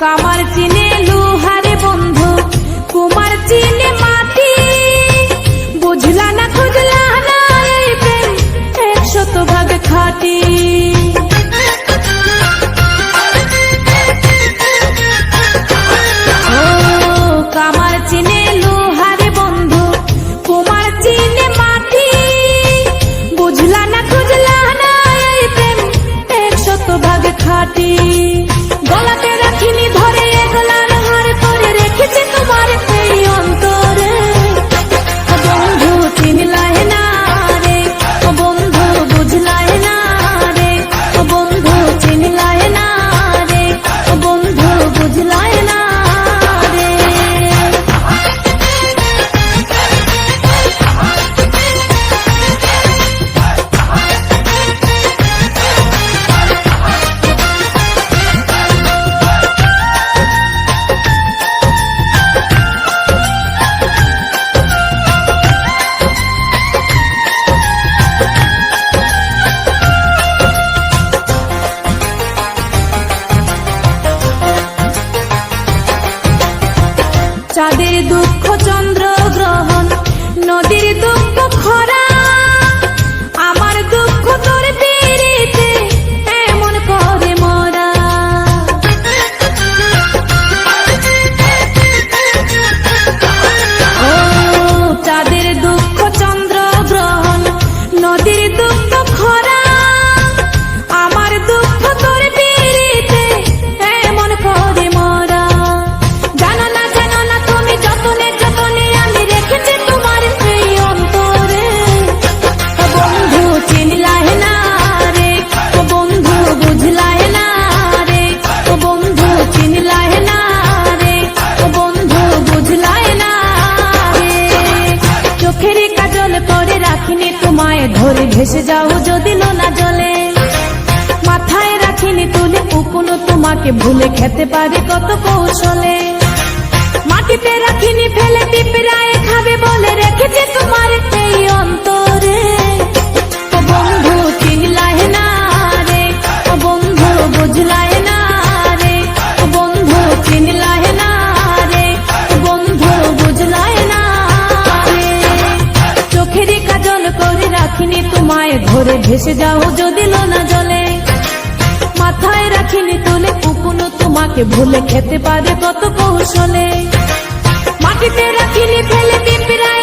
কামার চিনে লোহারে বন্ধু, কুমার চিনে মাটি। বুঝলা না খুঁজলা না এই প্রেম 100% খাঁটি। কামার চিনে লোহারে বন্ধু, কুমার চিনে মাটি। বুঝলা না খুঁজলা না এই প্রেম 100% খাঁটি। গলাতে রাখিনি ধরে গলার হার করে রেখেছে তোমার এই অন্তরে। বন্ধু চিনলাই না রে, বন্ধু বুঝলাই না রে, বন্ধু চিনলাই না রে, বন্ধু বুঝলাই না রে। চাঁদের দুঃখ চন্দ্র গ্রহণ, নদীর দুঃখ খরা। আমার দুঃখ তোর পিড়িতে এমন করে মরা। ও চাঁদের দুঃখ চন্দ্র গ্রহণ, নদীর দুঃখ খরা। আমার দুঃখ তোর পিড়িতে এমন করে মরা। জানো না জানো না তুমি যতনে যতনে আমি রেখেছি তোমার এই অন্তরে। বন্ধু চিনলাই না রে, বন্ধু বুঝলাই না রে, বন্ধু চিনলাই না রে, বন্ধু বুঝলাই না রে। চোখের কাজল করে রাখিনি তোমায় ধরে ভেসে যাও যদি নোনা জলে। মাথায় রাখিনি তুলে উকুনো তোমাকে ভুলে খেতে পারে কত কৌশলে। মাটিতে রাখিনি ফেলে পিঁপড়ায় খাবে বলে রেখেছে তোমার এই অন্তরে। বন্ধু চিনলাই না রে, বন্ধু বুঝলাই না রে, বন্ধু চিনলাই না রে, বন্ধু বুঝলাই না রে। চোখের কাজল করে রাখিনি তোমায় ধরে ভেসে যাও যদি নোনা জলে। মাথায় রাখিনি তুলে উকুনো তোমাকে ভুলে খেতে পারে কত কৌশলে। মাটিতে রাখিনি ফেলে পিঁপড়ায়